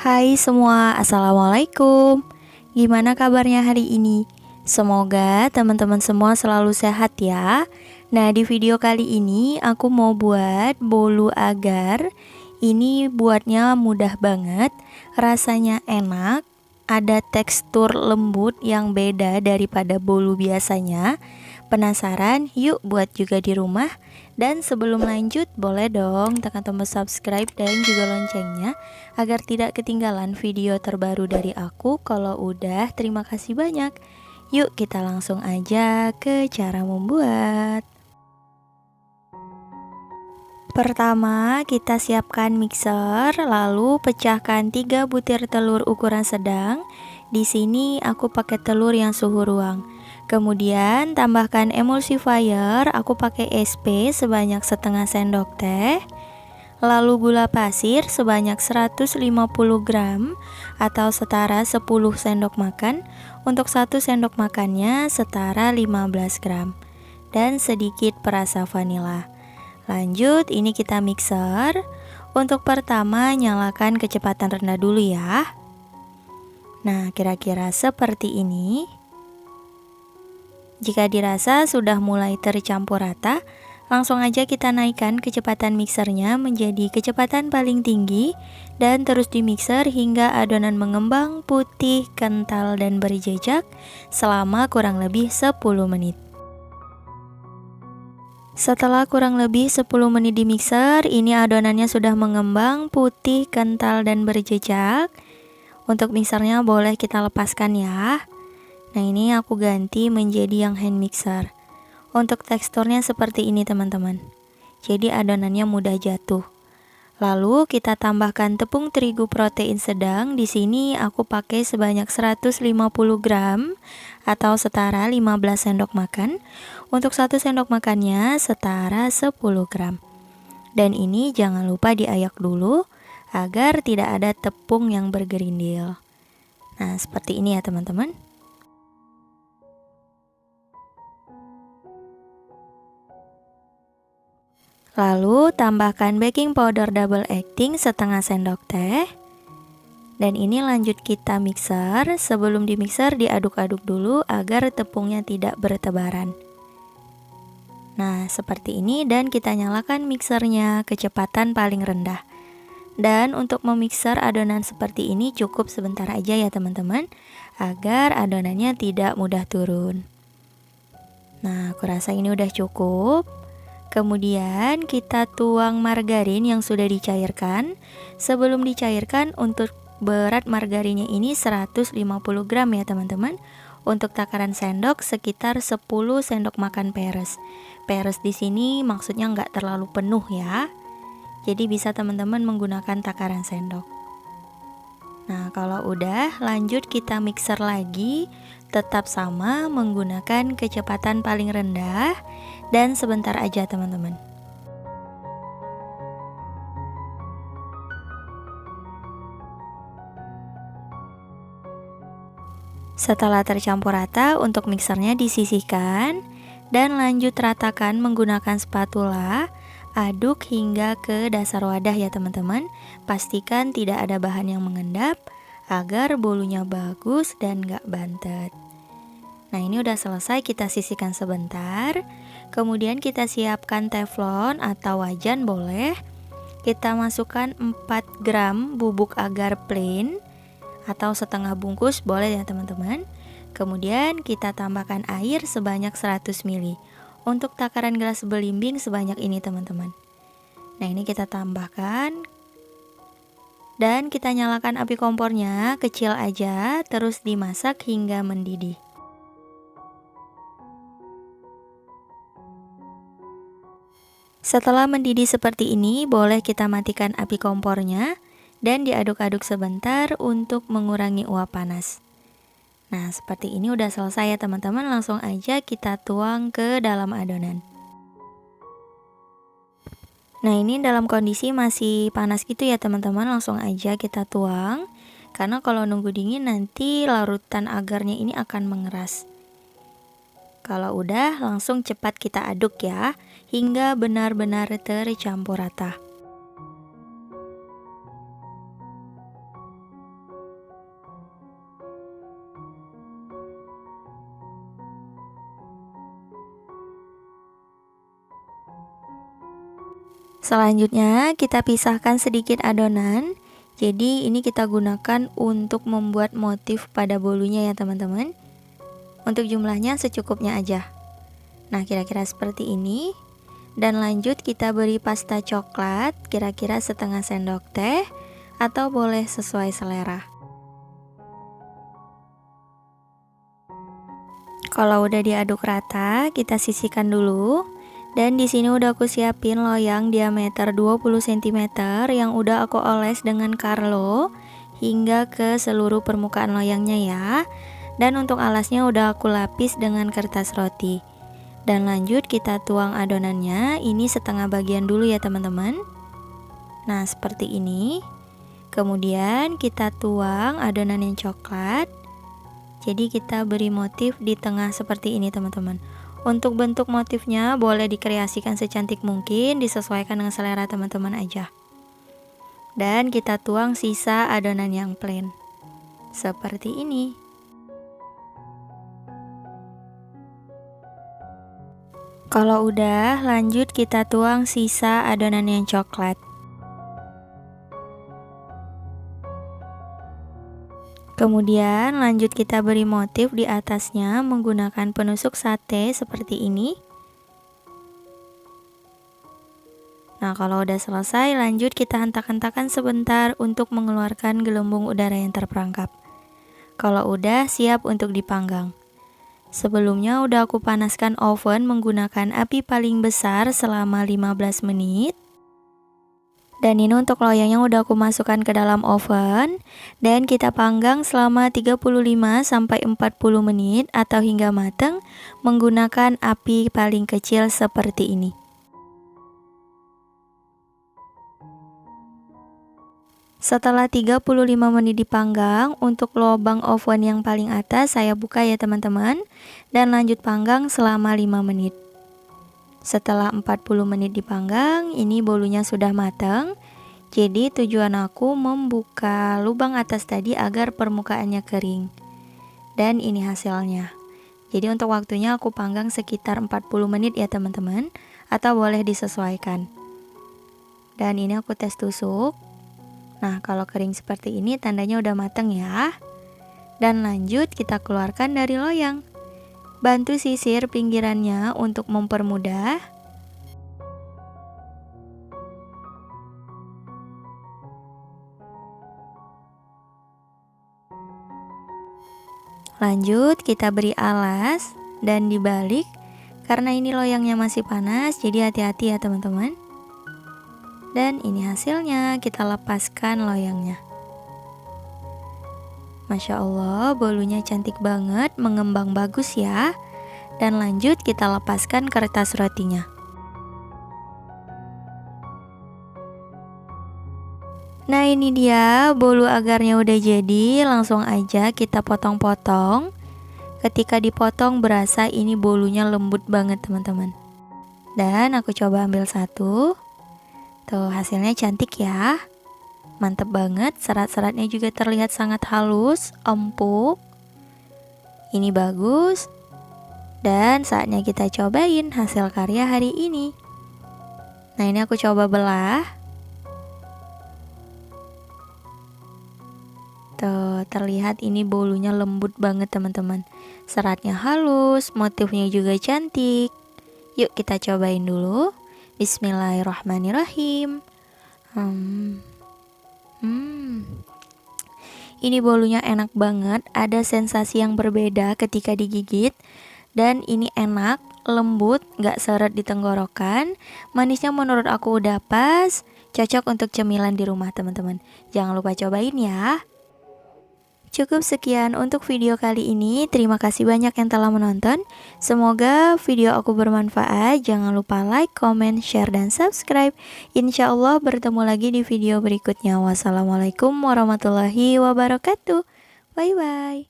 Hai semua, Assalamualaikum. Gimana kabarnya hari ini? Semoga teman-teman semua selalu sehat ya. Nah, di video kali ini aku mau buat bolu agar. Ini buatnya mudah banget, rasanya enak, ada tekstur lembut yang beda daripada bolu biasanya. Penasaran? Yuk buat juga di rumah. Dan sebelum lanjut, boleh dong tekan tombol subscribe dan juga loncengnya agar tidak ketinggalan video terbaru dari aku. Kalau udah, terima kasih banyak. Yuk kita langsung aja ke cara membuat. Pertama, kita siapkan mixer, lalu pecahkan 3 butir telur ukuran sedang. Di sini aku pakai telur yang suhu ruang. Kemudian tambahkan emulsifier, aku pakai SP sebanyak setengah sendok teh. Lalu gula pasir sebanyak 150 gram atau setara 10 sendok makan. Untuk 1 sendok makannya setara 15 gram. Dan sedikit perasa vanila. Lanjut, ini kita mixer. Untuk pertama, nyalakan kecepatan rendah dulu ya. Nah, kira-kira seperti ini. Jika dirasa sudah mulai tercampur rata, langsung aja kita naikkan kecepatan mixernya menjadi kecepatan paling tinggi dan terus dimixer hingga adonan mengembang, putih, kental, dan berjejak selama kurang lebih 10 menit. Setelah kurang lebih 10 menit di mixer, ini adonannya sudah mengembang, putih, kental, dan berjejak. Untuk mixernya boleh kita lepaskan ya. Nah, ini aku ganti menjadi yang hand mixer. Untuk teksturnya seperti ini teman-teman. Jadi adonannya mudah jatuh. Lalu kita tambahkan tepung terigu protein sedang. Di sini aku pakai sebanyak 150 gram atau setara 15 sendok makan. Untuk 1 sendok makannya setara 10 gram. Dan ini jangan lupa diayak dulu agar tidak ada tepung yang bergerindil. Nah, seperti ini ya teman-teman. Lalu tambahkan baking powder double acting setengah sendok teh. Dan ini lanjut kita mixer. Sebelum dimixer diaduk-aduk dulu agar tepungnya tidak bertebaran. Nah, seperti ini dan kita nyalakan mixernya kecepatan paling rendah. Dan untuk memixer adonan seperti ini cukup sebentar aja ya teman-teman, agar adonannya tidak mudah turun. Nah, aku rasa ini udah cukup. Kemudian kita tuang margarin yang sudah dicairkan. Sebelum dicairkan, untuk berat margarinnya ini 150 gram ya teman-teman. Untuk takaran sendok sekitar 10 sendok makan peres. Peres di sini maksudnya nggak terlalu penuh ya. Jadi bisa teman-teman menggunakan takaran sendok. Nah, kalau udah, lanjut kita mixer lagi. Tetap sama menggunakan kecepatan paling rendah dan sebentar aja teman-teman. Setelah tercampur rata, untuk mixernya disisihkan dan lanjut ratakan menggunakan spatula. Aduk hingga ke dasar wadah ya teman-teman. Pastikan tidak ada bahan yang mengendap agar bolunya bagus dan gak bantet. Nah, ini udah selesai, kita sisihkan sebentar. Kemudian kita siapkan teflon atau wajan boleh. Kita masukkan 4 gram bubuk agar plain atau setengah bungkus boleh ya teman-teman. Kemudian kita tambahkan air sebanyak 100 ml. Untuk takaran gelas belimbing sebanyak ini teman-teman. Nah, ini kita tambahkan. Dan kita nyalakan api kompornya kecil aja, terus dimasak hingga mendidih. Setelah mendidih seperti ini, boleh kita matikan api kompornya dan diaduk-aduk sebentar untuk mengurangi uap panas. Nah, seperti ini udah selesai ya teman-teman, langsung aja kita tuang ke dalam adonan. Nah, ini dalam kondisi masih panas gitu ya teman-teman, langsung aja kita tuang. Karena kalau nunggu dingin nanti larutan agarnya ini akan mengeras. Kalau udah, langsung cepat kita aduk ya, hingga benar-benar tercampur rata. Selanjutnya kita pisahkan sedikit adonan. Jadi ini kita gunakan untuk membuat motif pada bolunya ya teman-teman. Untuk jumlahnya secukupnya aja. Nah, kira-kira seperti ini. Dan lanjut kita beri pasta coklat, kira-kira setengah sendok teh, atau boleh sesuai selera. Kalau udah diaduk rata, kita sisihkan dulu. Dan di sini udah aku siapin loyang diameter 20 cm yang udah aku oles dengan Carlo hingga ke seluruh permukaan loyangnya ya. Dan untuk alasnya udah aku lapis dengan kertas roti. Dan lanjut kita tuang adonannya, ini setengah bagian dulu ya teman-teman. Nah, seperti ini. Kemudian kita tuang adonan yang coklat. Jadi kita beri motif di tengah seperti ini teman-teman. Untuk bentuk motifnya boleh dikreasikan secantik mungkin, disesuaikan dengan selera teman-teman aja. Dan kita tuang sisa adonan yang plain. Seperti ini. Kalau udah, lanjut kita tuang sisa adonan yang coklat. Kemudian lanjut kita beri motif di atasnya menggunakan penusuk sate seperti ini. Nah, kalau udah selesai, lanjut kita hentak-hentakan sebentar untuk mengeluarkan gelembung udara yang terperangkap. Kalau udah, siap untuk dipanggang. Sebelumnya udah aku panaskan oven menggunakan api paling besar selama 15 menit. Dan ini untuk loyangnya udah aku masukkan ke dalam oven dan kita panggang selama 35-40 menit atau hingga matang menggunakan api paling kecil seperti ini. Setelah 35 menit dipanggang, untuk lubang oven yang paling atas saya buka ya teman-teman dan lanjut panggang selama 5 menit. Setelah 40 menit dipanggang, ini bolunya sudah matang. Jadi tujuan aku membuka lubang atas tadi agar permukaannya kering. Dan ini hasilnya. Jadi untuk waktunya aku panggang sekitar 40 menit ya teman-teman, atau boleh disesuaikan. Dan ini aku tes tusuk. Nah, kalau kering seperti ini tandanya udah matang ya. Dan lanjut kita keluarkan dari loyang. Bantu sisir pinggirannya untuk mempermudah. Lanjut kita beri alas dan dibalik. Karena ini loyangnya masih panas, jadi hati-hati ya teman-teman. Dan ini hasilnya, kita lepaskan loyangnya. Masya Allah, bolunya cantik banget, mengembang bagus ya. Dan lanjut kita lepaskan kertas rotinya. Nah, ini dia bolu agarnya udah jadi, langsung aja kita potong-potong. Ketika dipotong berasa ini bolunya lembut banget teman-teman. Dan aku coba ambil satu. Tuh, hasilnya cantik ya. Mantep banget, serat-seratnya juga terlihat sangat halus, empuk. Ini bagus. Dan saatnya kita cobain hasil karya hari ini. Nah, ini aku coba belah. Tuh, terlihat ini bolunya lembut banget teman-teman. Seratnya halus, motifnya juga cantik. Yuk kita cobain dulu. Bismillahirrahmanirrahim. Ini bolunya enak banget, ada sensasi yang berbeda ketika digigit. Dan ini enak, lembut, gak seret di tenggorokan. Manisnya menurut aku udah pas, cocok untuk cemilan di rumah teman-teman. Jangan lupa cobain ya. Cukup sekian untuk video kali ini. Terima kasih banyak yang telah menonton. Semoga video aku bermanfaat. Jangan lupa like, comment, share, dan subscribe. Insya Allah bertemu lagi di video berikutnya. Wassalamualaikum warahmatullahi wabarakatuh. Bye bye.